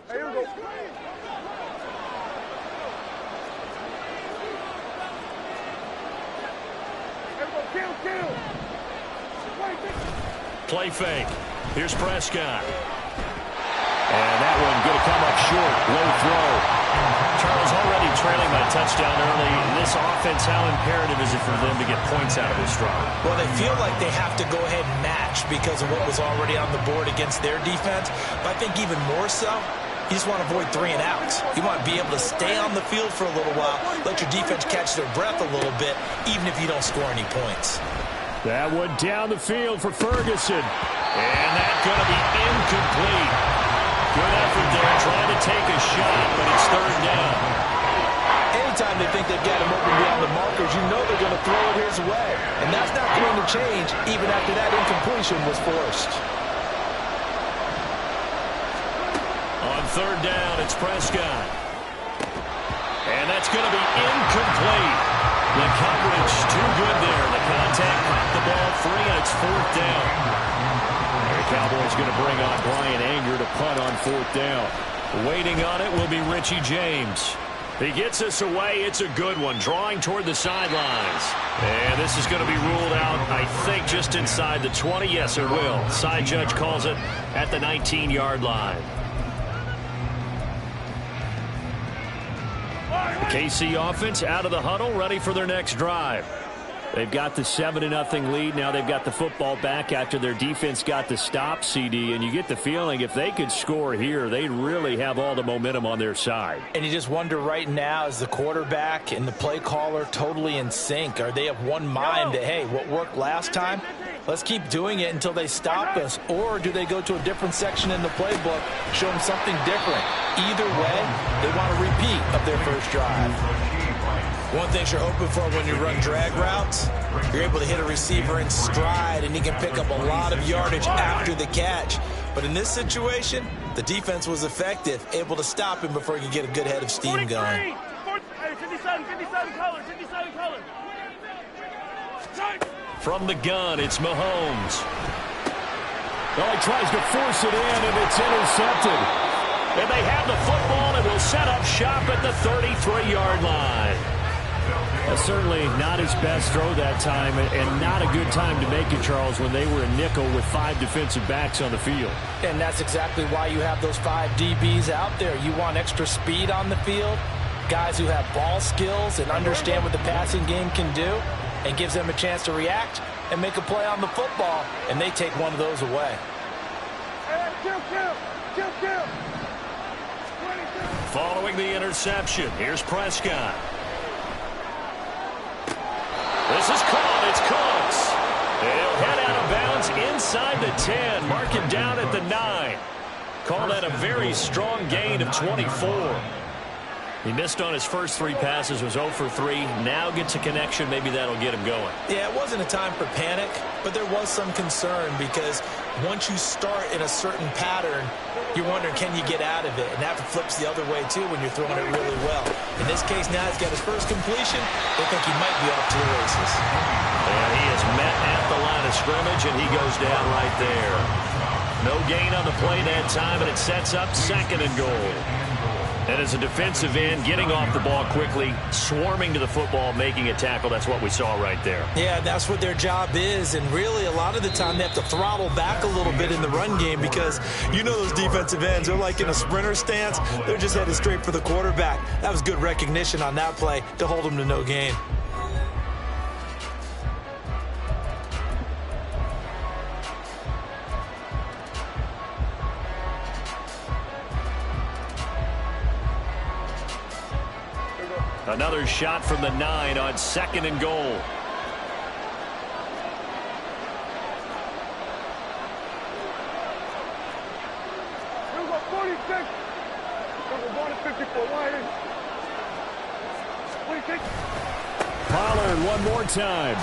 Here we go. Kill. Play fake. Here's Prescott. And that one going to come up short. Low throw. Charles already trailing by touchdown early. This offense, how imperative is it for them to get points out of this drive? Well, they feel like they have to go ahead and match because of what was already on the board against their defense. But I think even more so, you just want to avoid 3 and outs. You want to be able to stay on the field for a little while, let your defense catch their breath a little bit, even if you don't score any points. That one down the field for Ferguson. And that's going to be incomplete. Good effort there, trying to take a shot, but it's 3rd down. Anytime they think they've got him open beyond the markers, you know they're going to throw it his way. And that's not going to change even after that incompletion was forced. On 3rd down, it's Prescott. And that's going to be incomplete. The coverage too good there. The contact popped the ball free, and it's 4th down. The Cowboys going to bring on Brian Anger to punt on 4th down. Waiting on it will be Richie James. He gets us away. It's a good one. Drawing toward the sidelines. And this is going to be ruled out, I think, just inside the 20. Yes, it will. Side judge calls it at the 19-yard line. The KC offense out of the huddle, ready for their next drive. They've got the 7-0 lead. Now they've got the football back after their defense got the stop, CD. And you get the feeling if they could score here, they really have all the momentum on their side. And you just wonder right now, is the quarterback and the play caller totally in sync? Are they of one mind that, hey, what worked last time, let's keep doing it until they stop us? Or do they go to a different section in the playbook, show them something different? Either way, they want a repeat of their first drive. One thing you're hoping for when you run drag routes, you're able to hit a receiver in stride, and he can pick up a lot of yardage after the catch. But in this situation, the defense was effective, able to stop him before he could get a good head of steam going. 57 colors. From the gun, it's Mahomes. Oh, he tries to force it in, and it's intercepted. And they have the football, and will set up shop at the 33-yard line. Certainly not his best throw that time, and not a good time to make it, Charles, when they were a nickel with 5 defensive backs on the field. And that's exactly why you have those 5 DBs out there. You want extra speed on the field, guys who have ball skills and understand what the passing game can do, and gives them a chance to react and make a play on the football, and they take one of those away. Kill. Following the interception, here's Prescott. This is caught. It's Cooks. They'll head out of bounds inside the 10. Mark him down at the 9. Call that a very strong gain of 24. He missed on his first 3 passes, was 0 for 3. Now gets a connection. Maybe that'll get him going. Yeah, it wasn't a time for panic, but there was some concern because once you start in a certain pattern, you're wondering, can you get out of it? And that flips the other way, too, when you're throwing it really well. In this case, now he's got his first completion. They think he might be off to the races. And he is met at the line of scrimmage, and he goes down right there. No gain on the play that time, and it sets up 2nd and goal. And as a defensive end, getting off the ball quickly, swarming to the football, making a tackle, that's what we saw right there. Yeah, that's what their job is. And really, a lot of the time, they have to throttle back a little bit in the run game because you know those defensive ends, they're like in a sprinter stance. They're just headed straight for the quarterback. That was good recognition on that play to hold them to no gain. Another shot from the 9 on 2nd and goal. Here we go, 46. Number 154 wide. 46. Pollard one more time.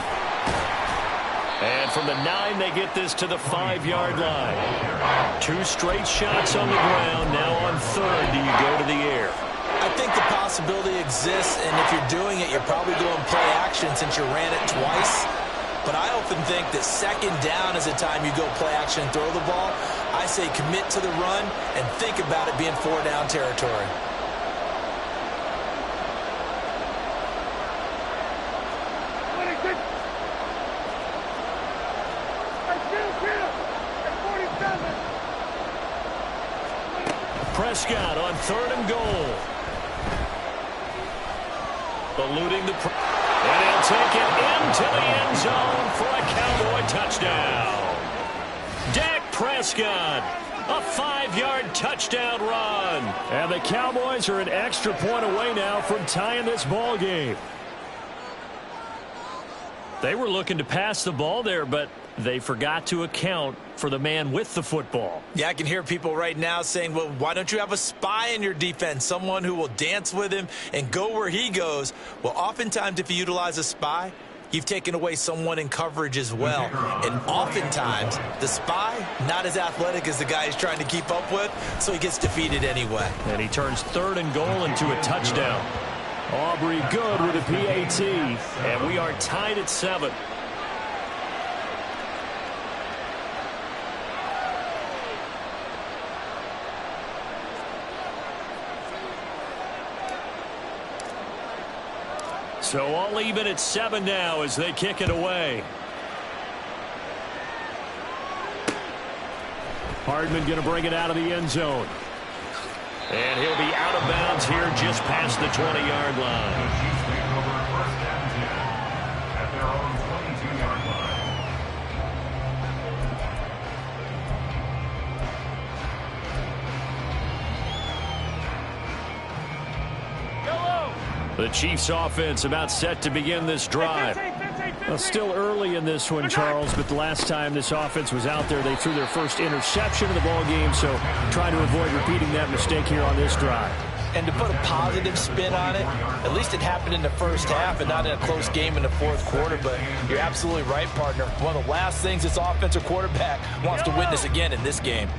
And from the 9, they get this to the 5-yard line. 2 straight shots on the ground. Now on 3rd, do you go to the air? I think the possibility exists, and if you're doing it, you're probably going play action since you ran it twice. but I often think that second down is the time you go play action and throw the ball. I say commit to the run and think about it being 4-down territory. Prescott on 3rd and goal. Eluding the and he'll take it into the end zone for a Cowboy touchdown. Dak Prescott, a 5-yard touchdown run. And the Cowboys are an extra point away now from tying this ball game. They were looking to pass the ball there, but they forgot to account for the man with the football. Yeah, I can hear people right now saying, well, why don't you have a spy in your defense, someone who will dance with him and go where he goes? Well, oftentimes if you utilize a spy, you've taken away someone in coverage as well. And oftentimes, the spy, not as athletic as the guy he's trying to keep up with, so he gets defeated anyway. And he turns 3rd and goal into a touchdown. Aubrey good with a PAT, and we are tied at 7. So all even at 7 now as they kick it away. Hardman going to bring it out of the end zone. And he'll be out of bounds here just past the 20-yard line. The Chiefs offense about set to begin this drive. Well, still early in this one, Charles, but the last time this offense was out there, they threw their first interception of the ball game, so trying to avoid repeating that mistake here on this drive. And to put a positive spin on it, at least it happened in the first half and not in a close game in the fourth quarter, but you're absolutely right, partner. One of the last things this offensive quarterback wants to witness again in this game.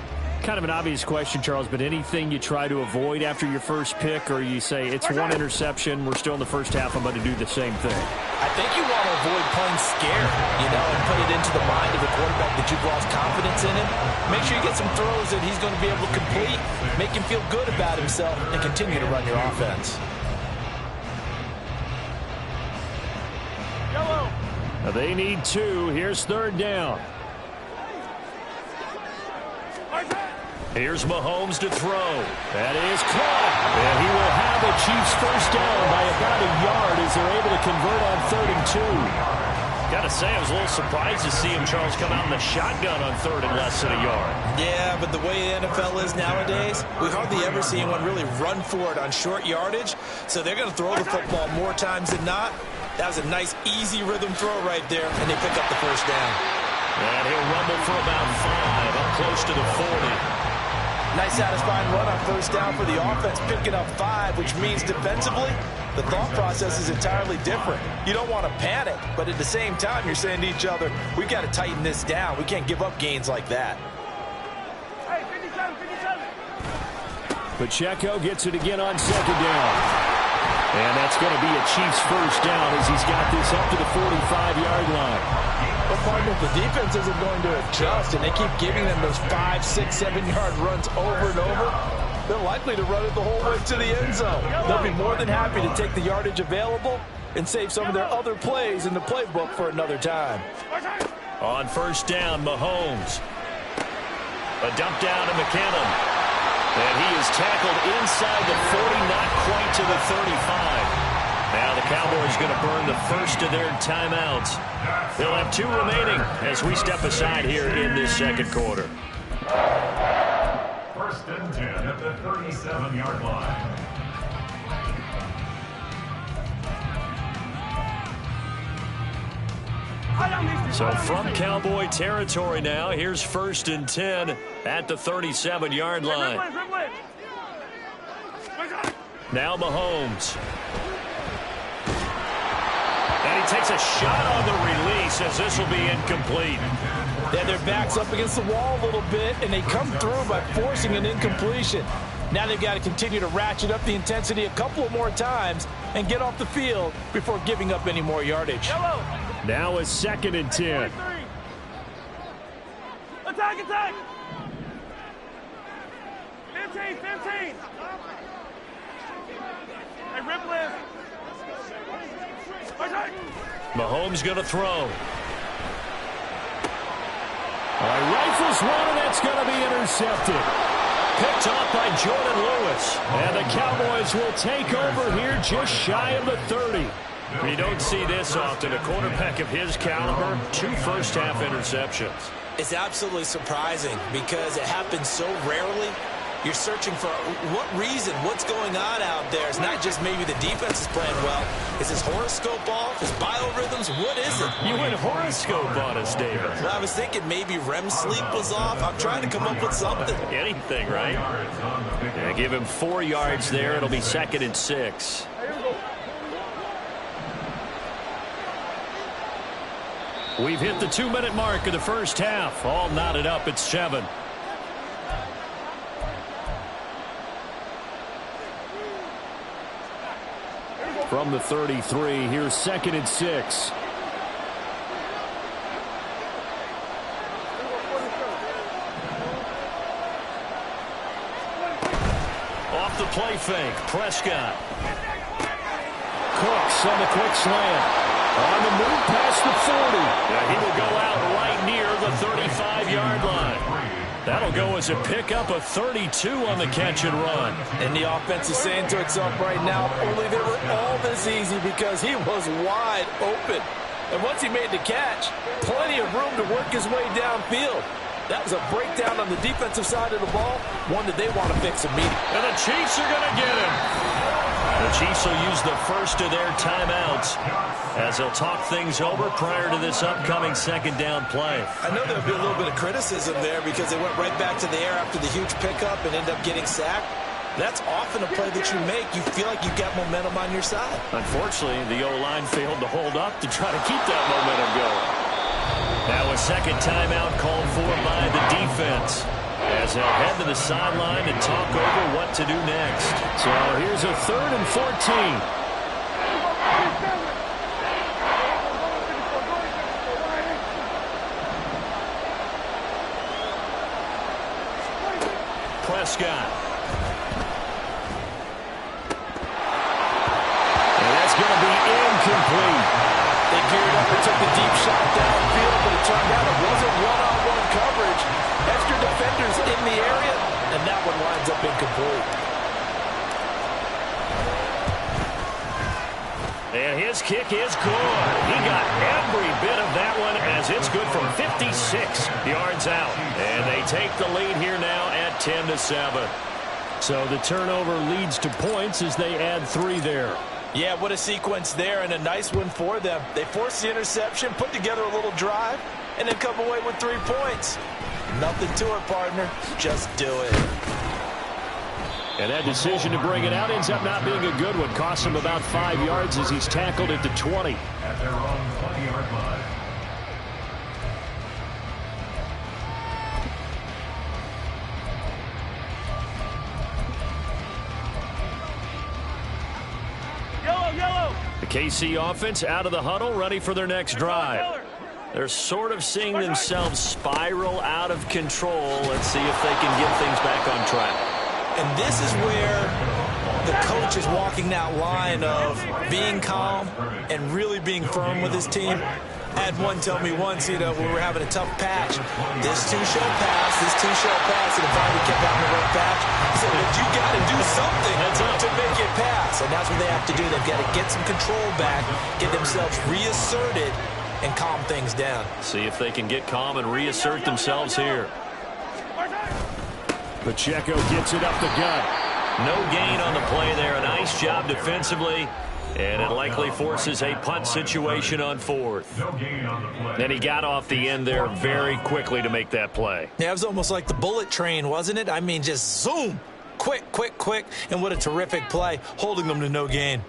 Kind of an obvious question, Charles, but anything you try to avoid after your first pick, or you say it's one interception, we're still in the first half, I'm going to do the same thing? I think you want to avoid playing scared, and put it into the mind of the quarterback that you've lost confidence in him. Make sure you get some throws that he's going to be able to complete, make him feel good about himself, and continue to run your offense. They need 2. Here's 3rd down. Here's Mahomes to throw. That is caught. And he will have the Chiefs first down by about a yard as they're able to convert on 3rd and 2. Got to say, I was a little surprised to see him, Charles, come out in the shotgun on 3rd and less than a yard. Yeah, but the way the NFL is nowadays, we hardly ever see anyone really run for it on short yardage. So they're going to throw the football more times than not. That was a nice, easy rhythm throw right there, and they pick up the first down. And he'll rumble for about 5, up close to the 40. Nice satisfying run on first down for the offense, picking up 5, which means defensively, the thought process is entirely different. You don't want to panic, but at the same time, you're saying to each other, we've got to tighten this down. We can't give up gains like that. Hey, 57, 57. Pacheco gets it again on 2nd down. And that's going to be a Chiefs first down as he's got this up to the 45-yard line. But, partner, if the defense isn't going to adjust and they keep giving them those 5, 6, 7-yard runs over and over, they're likely to run it the whole way to the end zone. They'll be more than happy to take the yardage available and save some of their other plays in the playbook for another time. On first down, Mahomes. A dump down to McKinnon. And he is tackled inside the 40, not quite to the 35. Now the Cowboys going to burn the first of their timeouts. They'll have 2 remaining as we step aside here in this second quarter. First and 10 at the 37-yard line. So from Cowboy territory now, here's 1st and 10 at the 37-yard line. Now Mahomes. And he takes a shot on the release as this will be incomplete. Yeah, their back's up against the wall a little bit, and they come through by forcing an incompletion. Now they've got to continue to ratchet up the intensity a couple of more times and get off the field before giving up any more yardage. Now a 2nd and 10. Attack, attack! 15, 15! Hey, rip lift! Attack! Mahomes going to throw. Rifles one, and that's going to be intercepted. Picked off by Jordan Lewis. And the Cowboys will take over here just shy of the 30. You don't see this often. A quarterback of his caliber, 2 first-half interceptions. It's absolutely surprising because it happens so rarely. You're searching for what reason, what's going on out there. It's not just maybe the defense is playing well. Is his horoscope off? His biorhythms? What is it? You went horoscope on us, David. Well, I was thinking maybe REM sleep was off. I'm trying to come up with something. Anything, right? Yeah, give him 4 yards there. It'll be 2nd and 6. We've hit the 2-minute mark of the first half. All knotted up at 7. From the 33, here's 2nd and 6. Off the play fake, Prescott. Cooks on the quick slant. On the move past the 40. Yeah, he will go out right near the 35-yard line. That'll go as a pickup of 32 on the catch and run. And the offense is saying to itself right now, only they were all this easy because he was wide open. And once he made the catch, plenty of room to work his way downfield. That was a breakdown on the defensive side of the ball, one that they want to fix immediately. And the Chiefs are going to get him. The Chiefs will use the first of their timeouts as they'll talk things over prior to this upcoming 2nd down play. I know there'll be a little bit of criticism there because they went right back to the air after the huge pickup and ended up getting sacked. That's often a play that you make. You feel like you've got momentum on your side. Unfortunately, the O-line failed to hold up to try to keep that momentum going. Now a 2nd timeout called for by the defense, as they'll head to the sideline and talk over what to do next. So here's a 3rd and 14. Prescott. And that's going to be incomplete. They geared up and took the deep shot downfield, but it turned out it wasn't one-on-one coverage. Extra defenders in the area, and that one winds up incomplete. And his kick is good. He got every bit of that one as it's good from 56 yards out. And they take the lead here now at 10-7. So the turnover leads to points as they add 3 there. Yeah, what a sequence there, and a nice one for them. They forced the interception, put together a little drive, and then come away with 3 points. Nothing to it, partner. Just do it. And that decision to bring it out ends up not being a good one. Costs him about 5 yards as he's tackled at the 20. At their own 20-yard line. The KC offense out of the huddle, ready for their next drive. They're sort of seeing themselves spiral out of control. Let's see if they can get things back on track. And this is where the coach is walking that line of being calm and really being firm with his team. I had one tell me once, we were having a tough patch. This too shall pass, this too shall pass. And if I kept having a rough patch, he said, but you got to do something to make it pass. And that's what they have to do. They've got to get some control back, get themselves reasserted, and calm things down. See if they can get calm and reassert themselves here. Pacheco gets it up the gut. No gain on the play there. A nice job defensively. And it likely forces a punt situation on 4th. No gain on the play. And he got off the end there very quickly to make that play. Yeah, it was almost like the bullet train, wasn't it? I mean, just zoom. Quick, quick, quick. And what a terrific play, holding them to no gain.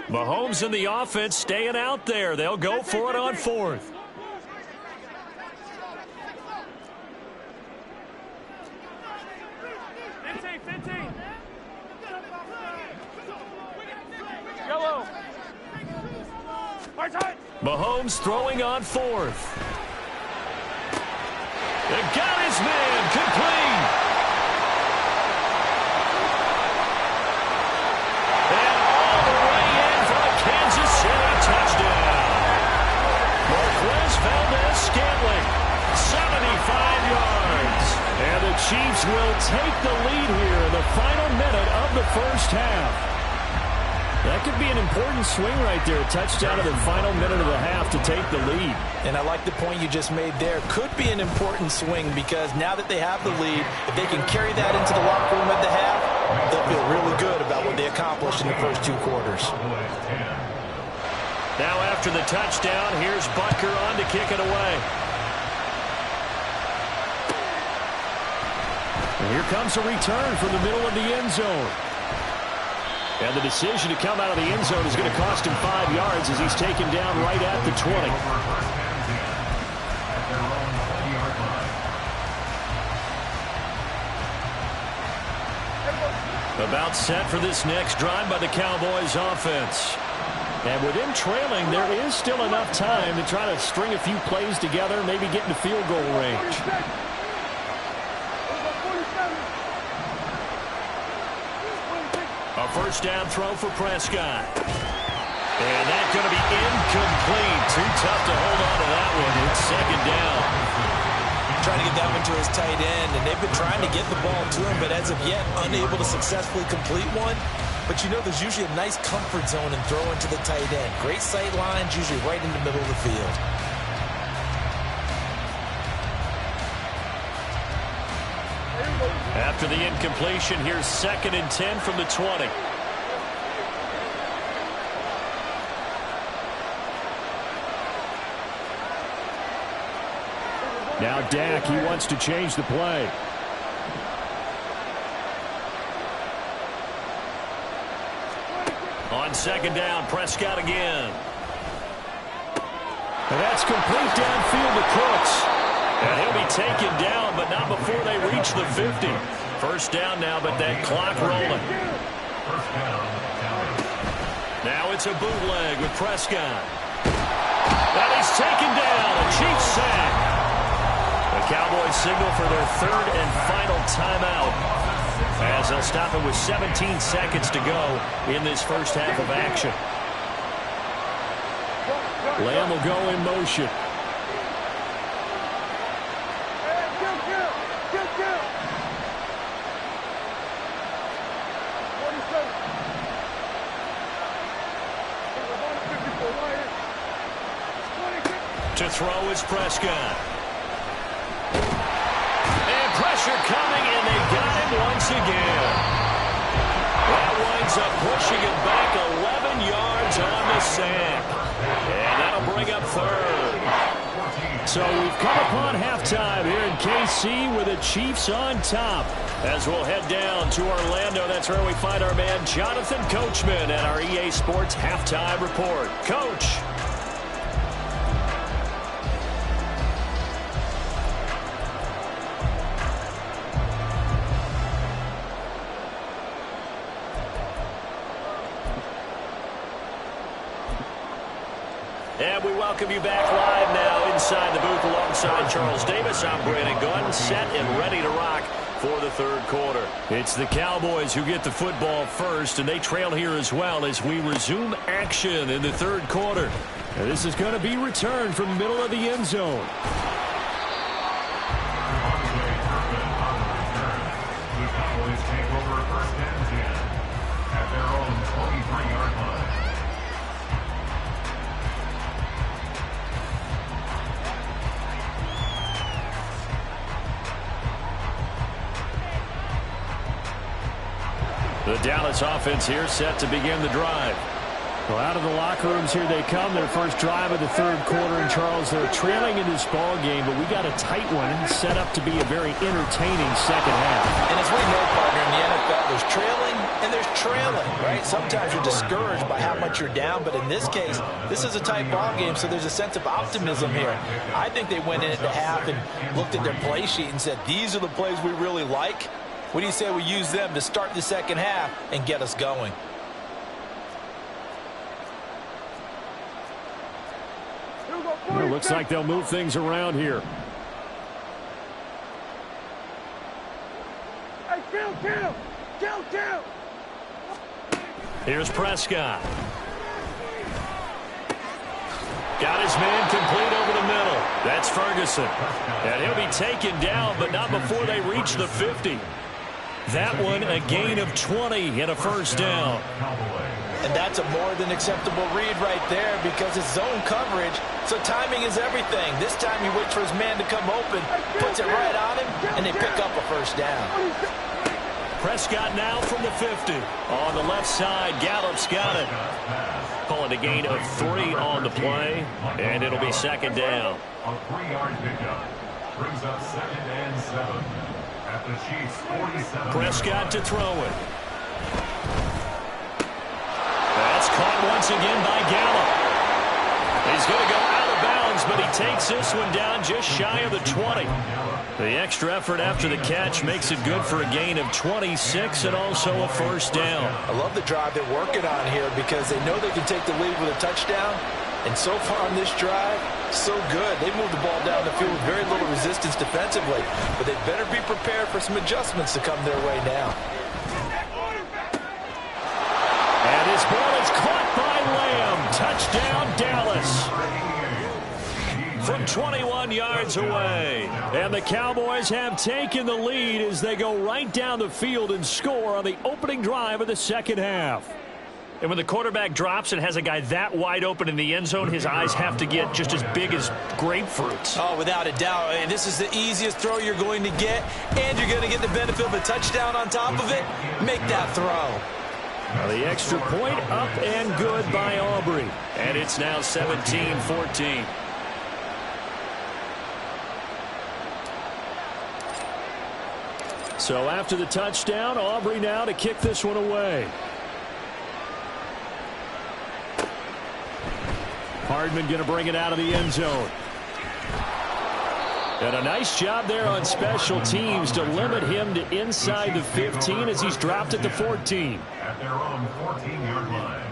Mahomes and the offense staying out there. They'll go for it on 4th. Mahomes throwing on fourth. They got his man, complete. And all the way in for a Kansas City touchdown. Marquez Valdez-Scantling, 75 yards. And the Chiefs will take the lead here in the final minute of the first half. That could be an important swing right there. A touchdown in the final minute of the half to take the lead. And I like the point you just made there. Could be an important swing because now that they have the lead, if they can carry that into the locker room at the half, they'll feel really good about what they accomplished in the first two quarters. Now after the touchdown, here's Butker on to kick it away. And here comes a return from the middle of the end zone. And the decision to come out of the end zone is going to cost him 5 yards as he's taken down right at the 20. About set for this next drive by the Cowboys offense. And with him trailing, there is still enough time to try to string a few plays together, maybe get into field goal range. A first down throw for Prescott. And that's going to be incomplete. Too tough to hold on to that one. It's second down. Trying to get that one to his tight end, and they've been trying to get the ball to him, but as of yet, unable to successfully complete one. But you know there's usually a nice comfort zone in throwing to the tight end. Great sight lines, usually right in the middle of the field. After the incompletion, here's 2nd and 10 from the 20. Now Dak, he wants to change the play. On second down, Prescott again. And that's complete downfield to Cooks. And he'll be taken down, but not before they reach the 50. First down now, but that clock rolling. Now it's a bootleg with Prescott. And he's taken down. A Chiefs sack. The Cowboys signal for their 3rd and final timeout, as they'll stop it with 17 seconds to go in this first half of action. Lamb will go in motion. To throw is Prescott. And pressure coming, and they got him once again. That winds up pushing him back 11 yards on the sack. And that'll bring up 3rd. So we've come upon halftime here in KC with the Chiefs on top. As we'll head down to Orlando, that's where we find our man Jonathan Coachman at our EA Sports Halftime Report. Coach. And we welcome you back live now inside the booth alongside Charles Davis. I'm Brandon Gunn, set and ready to rock for the 3rd quarter. It's the Cowboys who get the football first, and they trail here as well as we resume action in the 3rd quarter. And this is going to be returned from the middle of the end zone. The Cowboys take over 1st and 10 at their own 23-yard line. The Dallas offense here set to begin the drive. Well, out of the locker rooms here they come. Their first drive of the 3rd quarter. And Charles, they're trailing in this ball game, but we got a tight one set up to be a very entertaining second half. And as we know, partner, in the NFL, there's trailing and there's trailing, right? Sometimes you're discouraged by how much you're down, but in this case, this is a tight ball game, so there's a sense of optimism here. I think they went in at the half and looked at their play sheet and said, these are the plays we really like. What do you say we use them to start the second half and get us going? Well, looks like they'll move things around here. Hey, kill! Here's Prescott. Got his man complete over the middle. That's Ferguson. And he'll be taken down, but not before they reach the 50. That one a gain of 20 and a first down. And that's a more than acceptable read right there because it's zone coverage, so timing is everything. This time he waits for his man to come open, puts it right on him, and they pick up a first down. Prescott now from the 50. On the left side, Gallup's got it. Call it a gain of 3 on the play, and it'll be second down. A 3-yard pickup brings up 2nd and 7 at the Chiefs' 47. Prescott to throw it. That's caught once again by Gallup. He's going to go out of bounds, but he takes this one down just shy of the 20. The extra effort after the catch makes it good for a gain of 26 and also a first down. I love the drive they're working on here because they know they can take the lead with a touchdown. And so far on this drive, so good. They moved the ball down the field with very little resistance defensively. But they better be prepared for some adjustments to come their way now. And his ball is caught by Lamb. Touchdown, Dallas. From 21 yards away. And the Cowboys have taken the lead as they go right down the field and score on the opening drive of the second half. And when the quarterback drops and has a guy that wide open in the end zone, his eyes have to get just as big as grapefruits. Oh, without a doubt. And this is the easiest throw you're going to get, and you're going to get the benefit of a touchdown on top of it. Make that throw. Now the extra point up and good by Aubrey. And it's now 17-14. So after the touchdown, Aubrey now to kick this one away. Hardman going to bring it out of the end zone. And a nice job there on special teams to limit him to inside the 15 as he's dropped at the 14. At their own 14-yard line.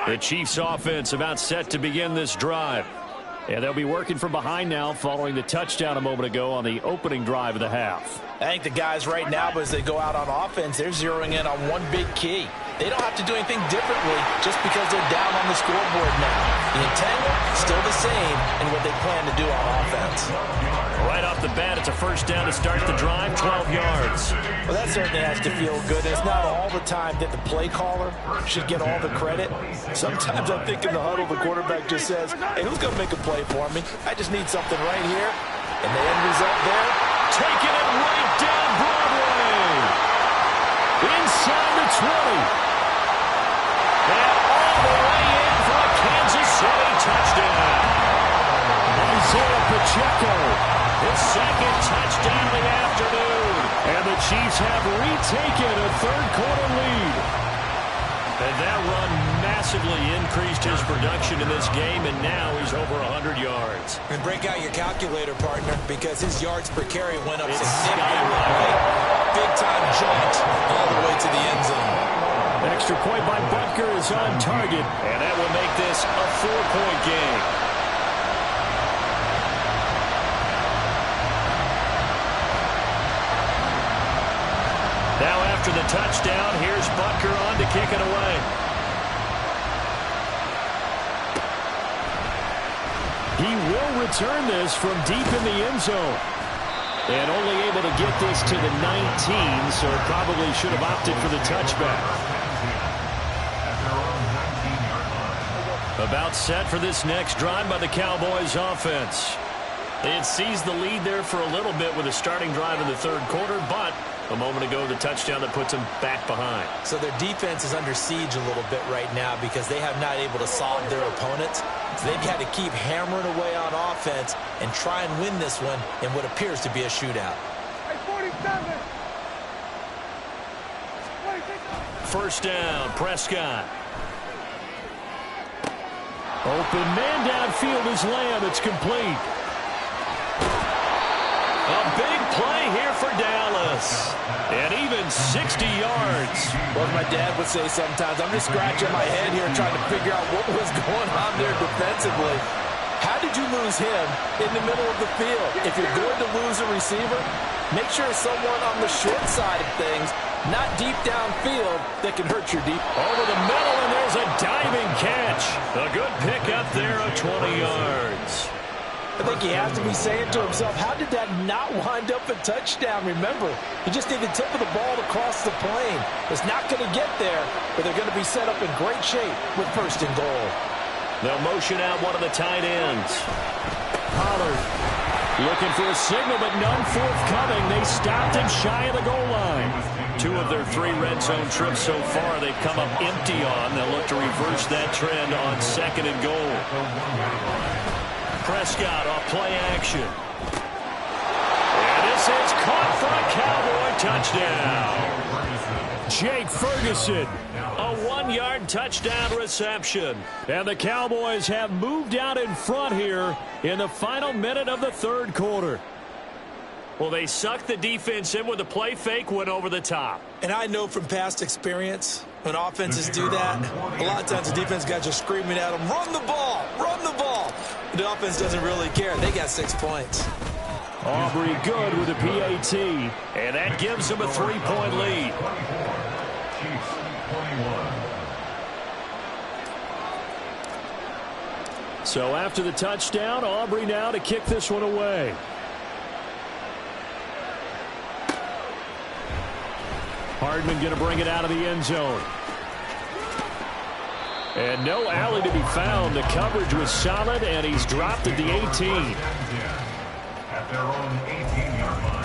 The Chiefs offense about set to begin this drive. And they'll be working from behind now following the touchdown a moment ago on the opening drive of the half. I think the guys right now, as they go out on offense, they're zeroing in on one big key. They don't have to do anything differently just because they're down on the scoreboard now. The intent, still the same in what they plan to do on offense. Right off the bat, it's a first down to start the drive, 12 yards. Well, that certainly has to feel good. It's not all the time that the play caller should get all the credit. Sometimes I think in the huddle, the quarterback just says, hey, who's going to make a play for me? I just need something right here. And the end result there, taking it right down Broadway. Inside the 20. And all the way in for a Kansas City touchdown. Isaiah Pacheco, his second touchdown of the afternoon. And the Chiefs have retaken a third-quarter lead. And that run massively increased his production in this game, and now he's over 100 yards. And break out your calculator, partner, because his yards per carry went up It's significantly. Big-time jaunt all the way to the end zone. Extra point by Butker is on target, and that will make this a 4-point game. Now after the touchdown, here's Butker on to kick it away. He will return this from deep in the end zone. And only able to get this to the 19, so it probably should have opted for the touchback. About set for this next drive by the Cowboys offense. They had seized the lead there for a little bit with a starting drive in the third quarter, but a moment ago the touchdown that puts them back behind. So their defense is under siege a little bit right now because they have not able to solve their opponents. So they've had to keep hammering away on offense and try and win this one in what appears to be a shootout. First down, Prescott. Open man downfield is Lamb. It's complete. A big play here for Dallas. And even 60 yards. Well, as my dad would say sometimes, I'm just scratching my head here trying to figure out what was going on there defensively. How did you lose him in the middle of the field? If you're going to lose a receiver, make sure it's someone on the short side of things, not deep downfield, that can hurt your deep. Over the middle, and there's a diving catch. A good pickup there of 20 yards. I think he has to be saying to himself, how did that not wind up a touchdown? Remember, he just needed the tip of the ball to cross the plane. It's not going to get there, but they're going to be set up in great shape with first and goal. They'll motion out one of the tight ends. Pollard looking for a signal, but none forthcoming. They stopped him shy of the goal line. 2 of their 3 red zone trips so far they've come up empty on. They'll look to reverse that trend on second and goal. Prescott off play action. And this is caught for a Cowboy touchdown. Jake Ferguson, a 1-yard touchdown reception. And the Cowboys have moved out in front here in the final minute of the third quarter. Well, they sucked the defense in with a play fake, went over the top. And I know from past experience, when offenses do that, a lot of times the defense guys are screaming at them, run the ball, run the ball. The offense doesn't really care. They got 6 points. Aubrey good with a PAT, and that gives them a 3-point lead. So after the touchdown, Aubrey now to kick this one away. Hardman going to bring it out of the end zone. And no alley to be found. The coverage was solid, and he's dropped at the 18. At their own 18-yard line.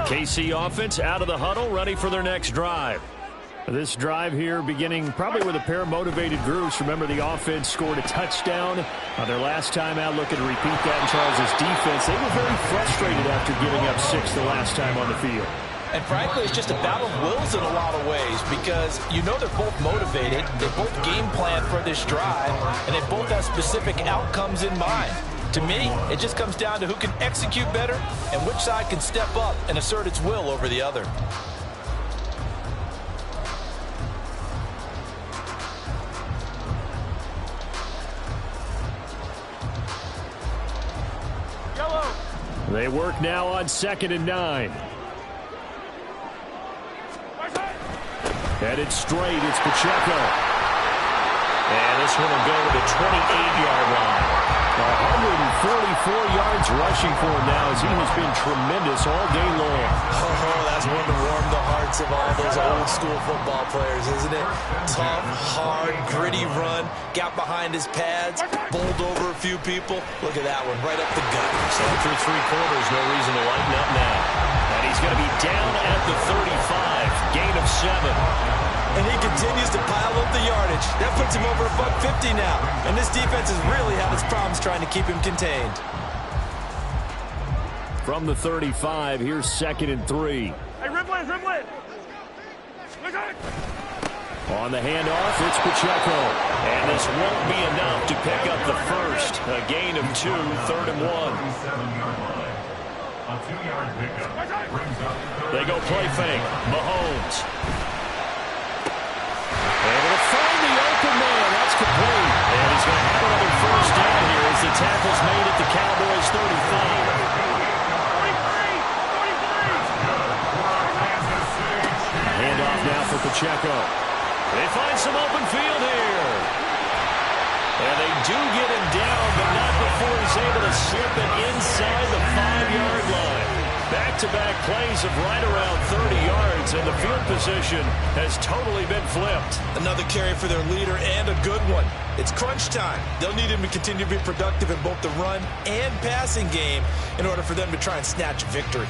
The KC offense out of the huddle, ready for their next drive. This drive here beginning probably with a pair of motivated groups. Remember, the offense scored a touchdown on their last time out. Looking to repeat that in Charles' defense. They were very frustrated after giving up 6 the last time on the field. And frankly, it's just a battle of wills in a lot of ways because you know they're both motivated. They both game plan for this drive, and they both have specific outcomes in mind. To me, it just comes down to who can execute better and which side can step up and assert its will over the other. They work now on 2nd and 9. Headed straight, it's Pacheco. And this one will go to the 28-yard line. 144 yards rushing for him now as he has been tremendous all day long. Oh, that's one to warm the hearts of all those old school football players, isn't it? Tough, hard, gritty run, got behind his pads, bowled over a few people. Look at that one, right up the gut. So through 3 quarters, no reason to lighten up now. And he's going to be down at the 35, gain of 7. And he continues to pile up the yardage. That puts him over $150 now. And this defense has really had its problems trying to keep him contained. From the 35, here's 2nd and 3. Hey, Ripley, Ripley. On the handoff, it's Pacheco. And this won't be enough to pick up the first. A gain of 2, 3rd and 1. A 2-yard pickup brings up. They go play fake. Mahomes. Able to find the open man. That's complete. And he's going to have another first down here as the tackle's made at the Cowboys' 35. Handoff now for Pacheco. They find some open field here. And they do get him down, but not before he's able to slip it inside the 5-yard line. Back-to-back plays of right around 30 yards, and the field position has totally been flipped. Another carry for their leader, and a good one. It's crunch time. They'll need him to continue to be productive in both the run and passing game in order for them to try and snatch a victory.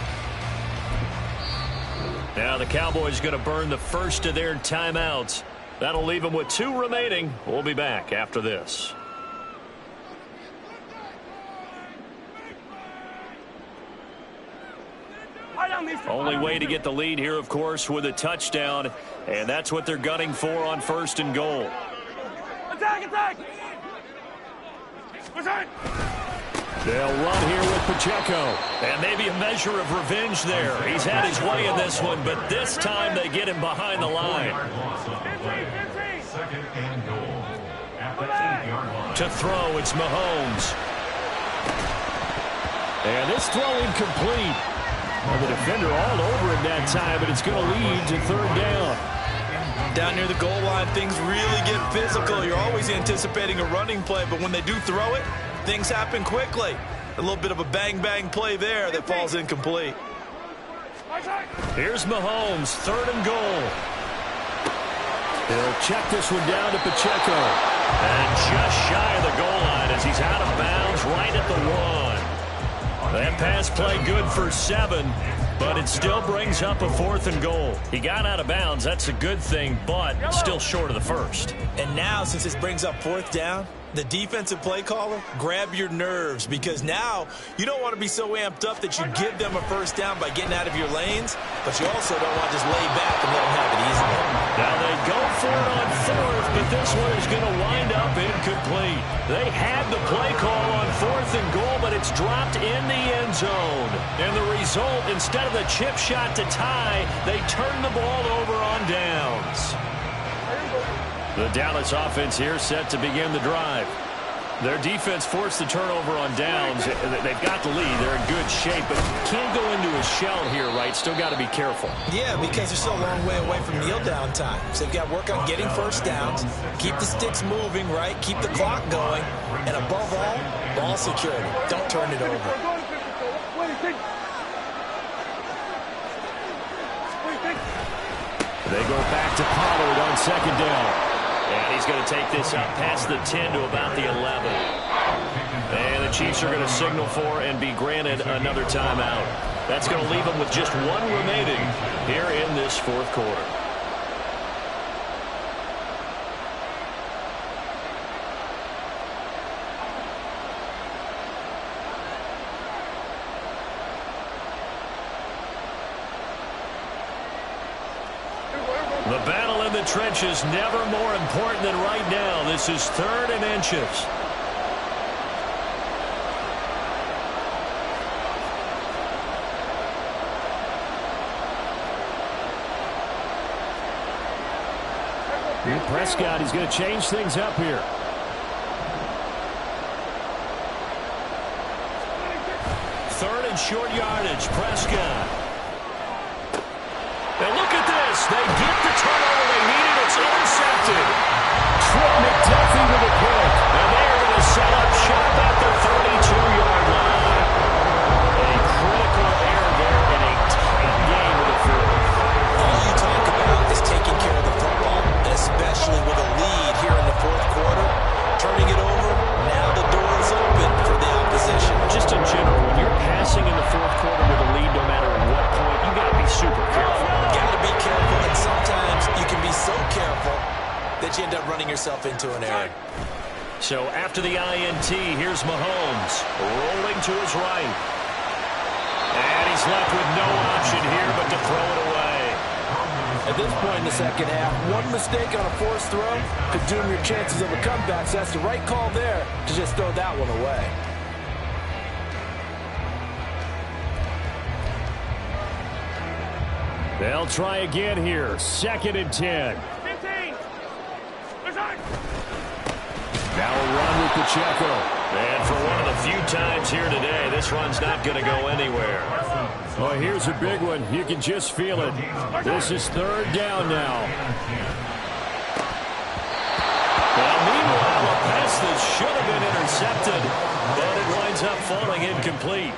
Now the Cowboys going to burn the first of their timeouts. That'll leave them with 2 remaining. We'll be back after this. Only way to get the lead here, of course, with a touchdown, and that's what they're gunning for on 1st and goal. attack! They'll run here with Pacheco. And maybe a measure of revenge there. He's had his way in this one, but this time they get him behind the line. Second and goal at the 8-yard line. To throw, it's Mahomes. And this throw incomplete. Well, the defender all over him that time, but it's going to lead to third down. Down near the goal line, things really get physical. You're always anticipating a running play, but when they do throw it, things happen quickly. A little bit of a bang-bang play there that falls incomplete. Here's Mahomes, third and goal. He'll check this one down to Pacheco. And just shy of the goal line as he's out of bounds right at the 1. That pass play good for 7, but it still brings up a 4th and goal. He got out of bounds. That's a good thing, but still short of the first. And now, since this brings up 4th down, the defensive play caller, grab your nerves, because now you don't want to be so amped up that you give them a first down by getting out of your lanes, but you also don't want to just lay back and let them have it easily. Now they go for it on 4th, but this one is going to wind up incomplete. They had the play call on 4th and goal, but it's dropped in the end zone. And the result, instead of the chip shot to tie, they turn the ball over on downs. The Dallas offense here set to begin the drive. Their defense forced the turnover on downs. They've got the lead. They're in good shape, but can't go into a shell here, right? Still got to be careful. Yeah, because they're still a long way away from kneel down time. So they've got to work on getting first downs, keep the sticks moving, right? Keep the clock going. And above all, ball security. Don't turn it over. They go back to Pollard on second down. And he's going to take this up past the 10 to about the 11. And the Chiefs are going to signal for and be granted another timeout. That's going to leave them with just 1 remaining here in this 4th quarter. The battle in the trenches never more important than right now. This is 3rd and inches. Prescott, he's going to change things up here. Third and short yardage, Prescott. And look at this. They get the turnover they needed. It's intercepted. Trent McDuffie with a pick. And they are going to set up shop at the 32-yard line. A critical error there in a tight game of the 4th. All you talk about is taking care of the football, and especially with a lead here in the 4th quarter. Turning it over, now the door is open for the opposition. Just in general, when you're passing in the 4th quarter with a lead, no matter at what point, you got to be super careful. Got to be careful, and sometimes you can be so careful that you end up running yourself into an error. So after the INT, here's Mahomes rolling to his right. And he's left with no option here but to throw it away. At this point in the second half, one mistake on a forced throw could doom your chances of a comeback. So that's the right call there to just throw that one away. They'll try again here. 2nd and 10. 15. Now a run with Pacheco. And for one of the few times here today, this run's not going to go anywhere. Oh, here's a big one. You can just feel it. This is 3rd down now. Well, meanwhile, a pass that should have been intercepted, but it winds up falling incomplete.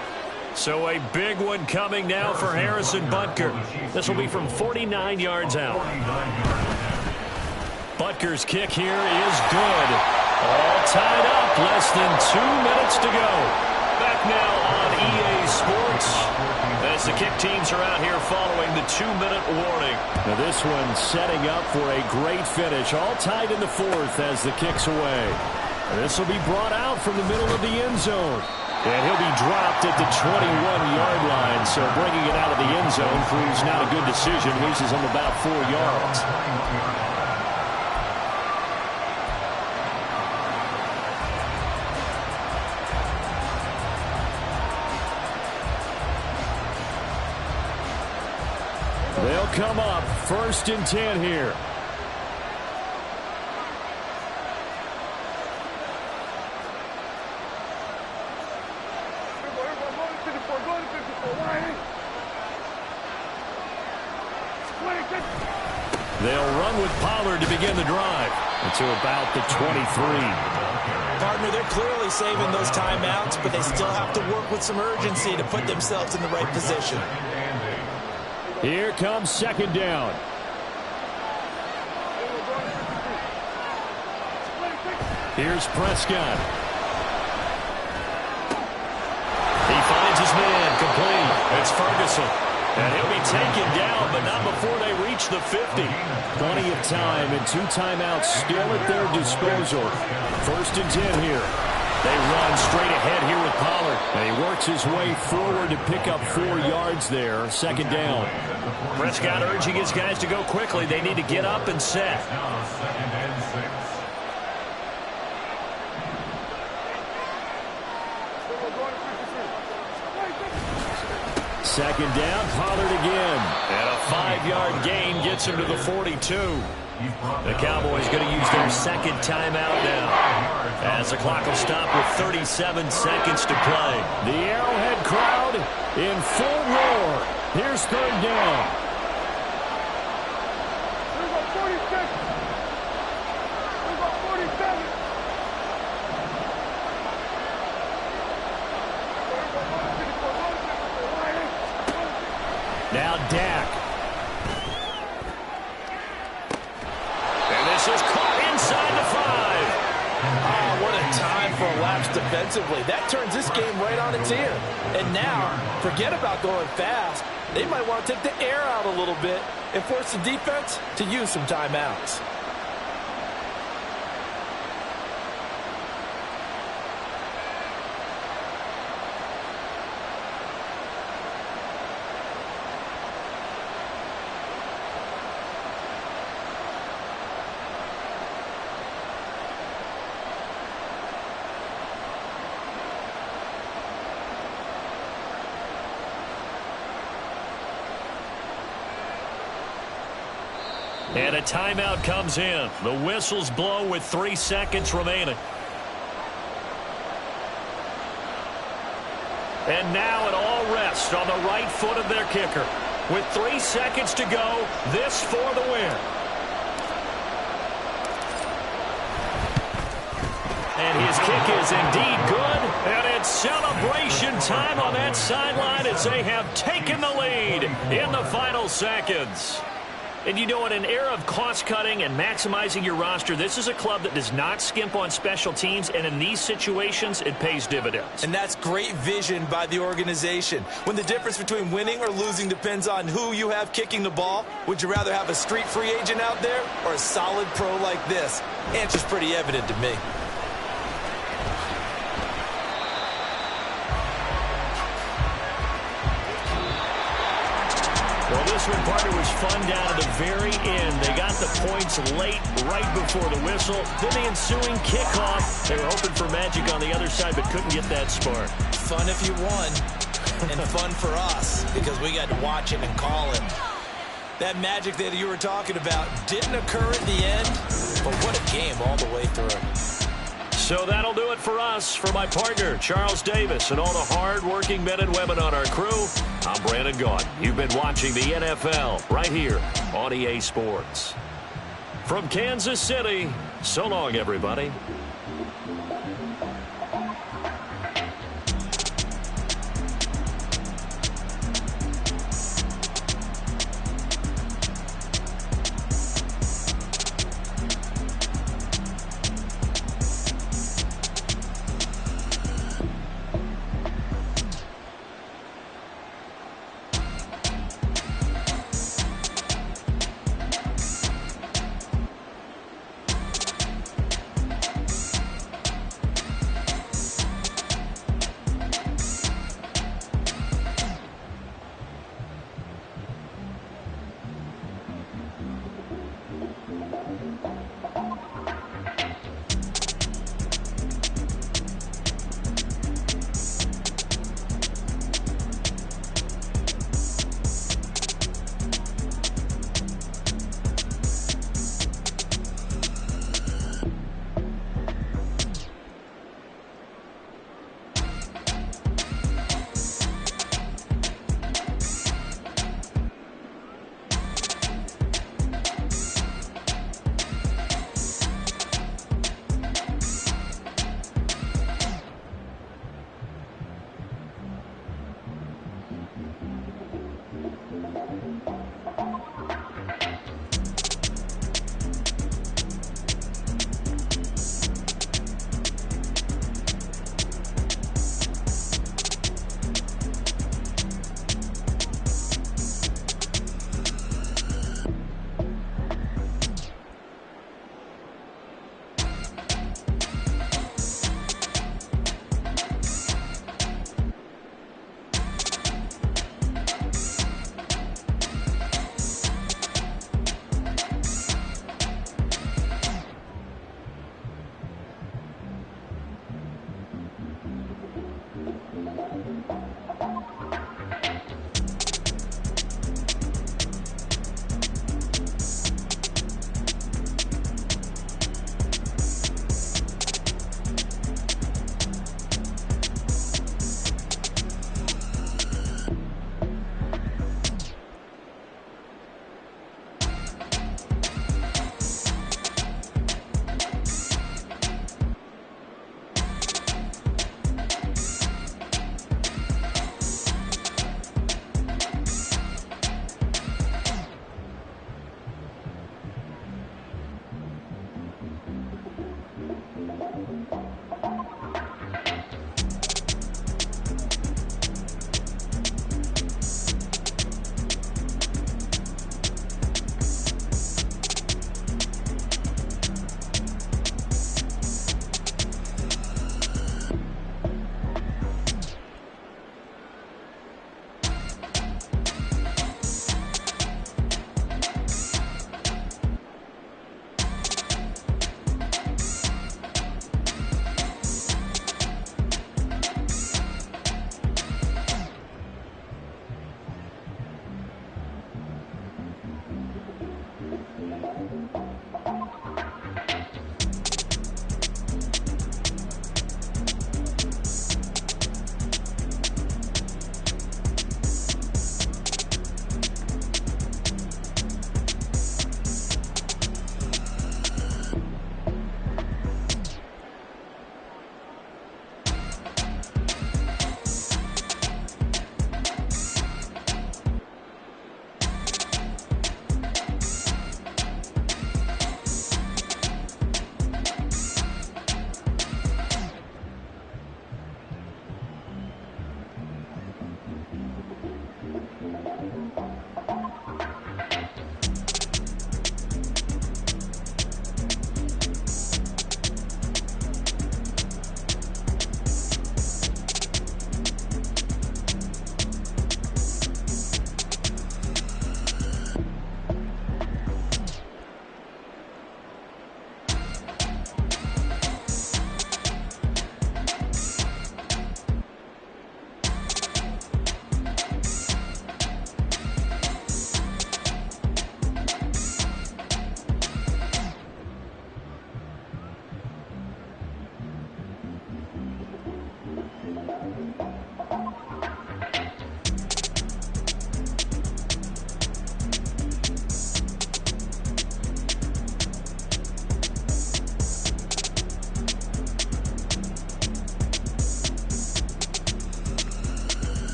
So a big one coming now for Harrison Butker. This will be from 49 yards out. Butker's kick here is good. All tied up, less than 2 minutes to go. Back now on EA Sports as the kick teams are out here following the 2-minute warning. Now this one setting up for a great finish. All tied in the 4th as the kick's away. This will be brought out from the middle of the end zone. And he'll be dropped at the 21-yard line. So bringing it out of the end zone proves not a good decision. Loses him about 4 yards. come up. 1st and 10 here. They'll run with Pollard to begin the drive until about the 23. Partner, they're clearly saving those timeouts, but they still have to work with some urgency to put themselves in the right position. Here comes 2nd down. Here's Prescott. He finds his man, complete. It's Ferguson. And he'll be taken down, but not before they reach the 50. Plenty of time and 2 timeouts still at their disposal. 1st and 10 here. They run straight ahead here with Pollard. And he works his way forward to pick up 4 yards there. 2nd down. Prescott urging his guys to go quickly. They need to get up and set. Now 2nd and 6. Second down, Pollard again. And a 5-yard gain gets him to the 42. The Cowboys going to use their 2nd timeout now, as the clock will stop with 37 seconds to play. The Arrowhead crowd in full roar. Here's 3rd down. Now Dak. And this is caught inside the 5. Oh, what a time for a lapse defensively. That turns this game right on its ear. And now, forget about going fast. They might want to take the air out a little bit and force the defense to use some timeouts. And a timeout comes in. The whistles blow with 3 seconds remaining. And now it all rests on the right foot of their kicker. With 3 seconds to go, this for the win. And his kick is indeed good. And it's celebration time on that sideline as they have taken the lead in the final seconds. And you know, in an era of cost-cutting and maximizing your roster, this is a club that does not skimp on special teams, and in these situations, it pays dividends. And that's great vision by the organization. When the difference between winning or losing depends on who you have kicking the ball, would you rather have a street free agent out there or a solid pro like this? Answer's pretty evident to me. Well, this one, partner, was fun down at the very end. They got the points late, right before the whistle. Then the ensuing kickoff. They were hoping for magic on the other side, but couldn't get that spark. Fun if you won, and fun for us, because we got to watch it and call it. That magic that you were talking about didn't occur at the end, but what a game all the way through. So that'll do it for us. For my partner, Charles Davis, and all the hard-working men and women on our crew, I'm Brandon Gaudin. You've been watching the NFL right here on EA Sports. From Kansas City, so long, everybody.